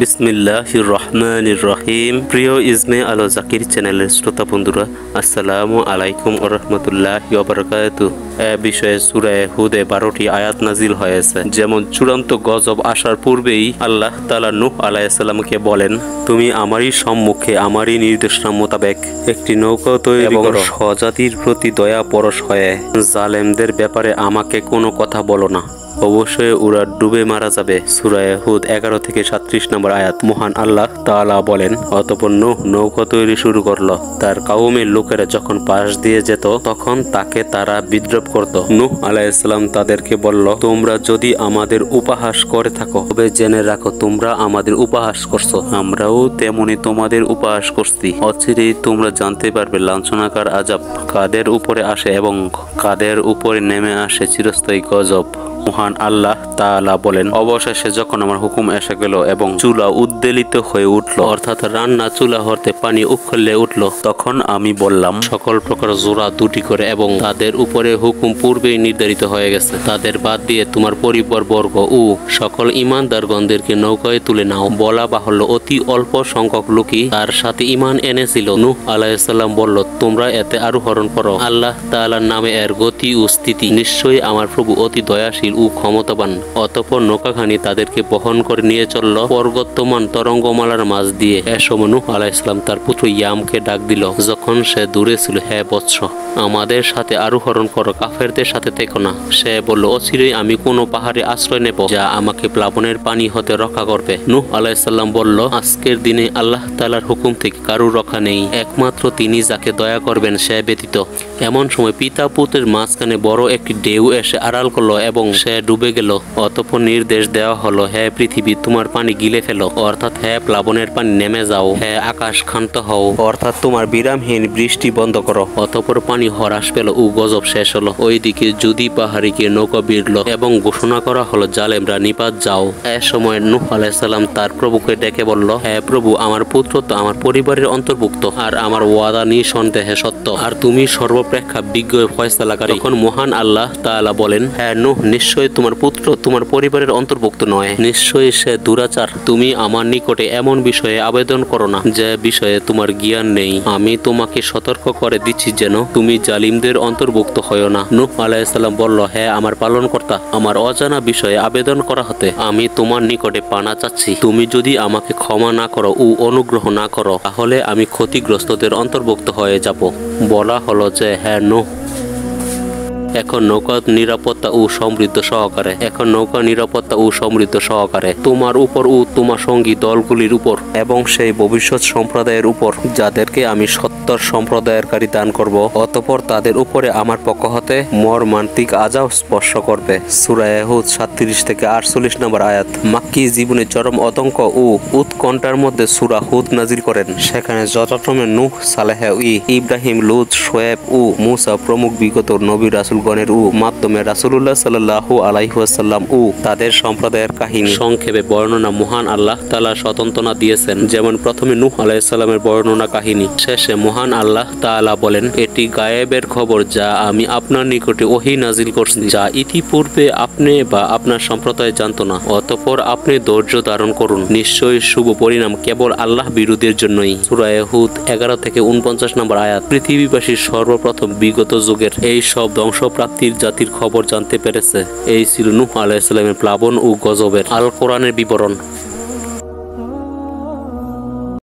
বিসমিল্লাহির রহমানির রহিম। প্রিয় ইজমে আলো জাকির চ্যানেলের শ্রোতা বন্ধুরা, আসসালামু আলাইকুম ওয়া রাহমাতুল্লাহি ওয়া বারাকাতুহু। এ বিষয়ে সূরা হুদে 12টি আয়াত নাজিল হয়েছে। যেমন চূড়ান্ত গজব আসার পূর্বেই আল্লাহ তাআলা নূহ আলাইহিস সালামকে বলেন, তুমি আমারই সম্মুখে আমারই নির্দেশনা মোতাবেক একটি নৌকা তৈরি করো, স্বজাতির প্রতি দয়া পরশ হয়ে জালেমদের ব্যাপারে আমাকে কোনো কথা বলো না, অবশ্যই ওরা ডুবে মারা যাবে। সূরা হুদ 11 থেকে 37 নম্বর আয়াত। মহান আল্লাহ তাআলা বলেন, অতঃপর নূহ নৌকা তৈরি শুরু করলো। তার কওমের লোকেরা যখন পাশ দিয়ে যেত তখন তাকে তারা বিদ্রূপ করত। নূহ আলাইহিস সালাম তাদেরকে বলল, তোমরা যদি আমাদের উপহাস করে থাকো তবে জেনে রাখো তোমরা আমাদের উপহাস করছো, আমরাও তেমনি তোমাদের উপহাস করছি। অচিরেই তোমরা জানতে পারবে লাঞ্ছনাকার আযাব কাদের উপরে আসে এবং কাদের উপরে নেমে আসে চিরস্থায়ী গজব। মহান আল্লাহ তাআলা বলেন, অবশেষে যখন আমার হুকুম এসে গেল এবং চুলা উদ্বেলিত হয়ে উঠল, অর্থাৎ রান্না চুলা হতে পানি উচ্ছলে উঠল, তখন আমি বললাম, সকল প্রকার জোড়া দুটি করে এবং তাদের উপরে হুকুম পূর্বেই নির্ধারিত হয়ে গেছে। তাদের বাদ দিয়ে তোমার পরিবার বর্গ ও সকল ঈমানদারগণদেরকে নৌকায় তুলে নাও। বলা বাহুল্য অতি অল্প সংখ্যক লোকই তার সাথে ঈমান এনেছিল। নূহ আলাইহিস সালাম বলল, তোমরা এতে আরোহণ করো। আল্লাহ তাআলার নামে এর গতি ও স্থিতি। নিশ্চয়ই আমার প্রভু অতি দয়াশীল ও ক্ষমতাবান। অতঃপর নৌকাখানি তাদেরকে বহন করে নিয়ে চলল পর্বতমান তরঙ্গমালার মাঝ দিয়ে। এ সময় নূহ আলাইহিস সালাম তার পুত্র ইয়ামকে ডাক দিল, যখন সে দূরে ছিল, হে বৎস, আমাদের সাথে আরোহণ করো, কাফেরদের সাথে থেকো না। সে বলল, অচিরেই আমি কোনো পাহাড়ে আশ্রয় নেব যা আমাকে প্লাবনের পানি হতে রক্ষা করবে। নূহ আলাইহিস সালাম বলল, আজকের দিনে আল্লাহ তাআলার হুকুম থেকে কারুর রক্ষা নেই, একমাত্র তিনি যাকে দয়া করবেন সে ব্যতীত। এমন সময় পিতা পুত্রের মাঝখানে বড় একটি ঢেউ এসে আড়াল করলো এবং সে ডুবে গেল। অতঃপর নির্দেশ দেওয়া হলো, হে পৃথিবী, তোমার পানি গিলে ফেলো, অর্থাৎ হে প্লাবনের পানি নেমে যাও। হে আকাশ, ক্ষান্ত হও, অর্থাৎ তোমার বিরামহীন বৃষ্টি বন্ধ করো। অতঃপর পানি হ্রাস পেল ও গজব শেষ হলো। ওইদিকে যুদি পাহাড়িকে নৌকা বিড়ল এবং ঘোষণা করা হলো, জালেমরা নিপাত যাও। এ সময় নূহ আলাইহিস সালাম তার প্রভুকে ডেকে বলল, হে প্রভু, আমার পুত্র তো আমার পরিবারের অন্তর্ভুক্ত, আর আমার ওয়াদা নিঃসন্দেহে সত্য, আর তুমি সর্বপ্রেক্ষা বিজ্ঞ ফয়সালাকারী। তখন মহান আল্লাহ তাআলা বলেন, হে নূহ, নিশ্চয়ই তোমার পুত্র তোমার পরিবারের অন্তর্ভুক্ত নয়, নিশ্চয়ই সে দুরাচার। তুমি আমার নিকটে এমন বিষয়ে আবেদন করো না যে বিষয়ে তোমার জ্ঞান নেই। আমি তোমাকে সতর্ক করে দিচ্ছি যেন তুমি জালিমদের অন্তর্ভুক্ত হয়ো না। নূহ আলাইহিস সালাম বলল, হে আমার পালনকর্তা, আমার অজানা বিষয়ে আবেদন করা হতে আমি তোমার নিকটে পানা চাচ্ছি। তুমি যদি আমাকে ক্ষমা না করো ও অনুগ্রহ না করো তাহলে আমি ক্ষতিগ্রস্তদের অন্তর্ভুক্ত হয়ে যাব। বলা হলো যে, হে নূহ, এখন নৌকা নিরাপত্তা ও সমৃদ্ধ সহকারে তোমার উপর ও তোমার সঙ্গী দলগুলির উপর এবং সেই ভবিষ্যৎ সম্প্রদায়ের উপর যাদেরকে আমি সত্তর সম্প্রদায়কারী দান করব। অতঃপর তাদের উপরে আমার পক্ষ হতে মর্মান্তিক আযাব স্পর্শ করবে। সূরা হুদ 37 থেকে 48 নম্বর আয়াত। মাক্কী জীবনে চরম আতঙ্ক ও উৎকণ্ঠার মধ্যে সূরা হুদ নাজিল করেন। সেখানে যথাক্রমে নূহ, সালেহ, ইব্রাহিম, লূত, শোয়েব ও মূসা প্রমুখ বিগত নবী রাসূল গণের মাধ্যমে রাসূলুল্লাহ সাল্লাল্লাহু আলাইহি ওয়াসাল্লাম ও তাদের সম্প্রদায়ের কাহিনী সংক্ষেপে বর্ণনা মহান আল্লাহ তাআলা স্বতন্ত্রতা দিয়েছেন। যেমন প্রথমে নূহ আলাইহিস সালামের বর্ণনা কাহিনী, শেষে মহান আল্লাহ তাআলা বলেন, এটি গায়েবের খবর যা আমি আপনার নিকটে ওহী নাজিল করছি, যা ইতিপূর্বে আপনি বা আপনার সম্প্রদায় জানত না। অতঃপর আপনি ধৈর্য ধারণ করুন, নিশ্চয়ই শুভ পরিণাম কেবল আল্লাহ বিরোধীর জন্যই। সূরা হুদ 11 থেকে 49 নম্বর আয়াত। পৃথিবীবাসীর সর্বপ্রথম বিগত যুগের এই সব ধ্বংসপ্রাপ্তির জাতির খবর জানতে পেরেছে। এই ছিল নূহ আলাইহিস সালামের প্লাবন ও গজবের আল কোরআনের বিবরণ।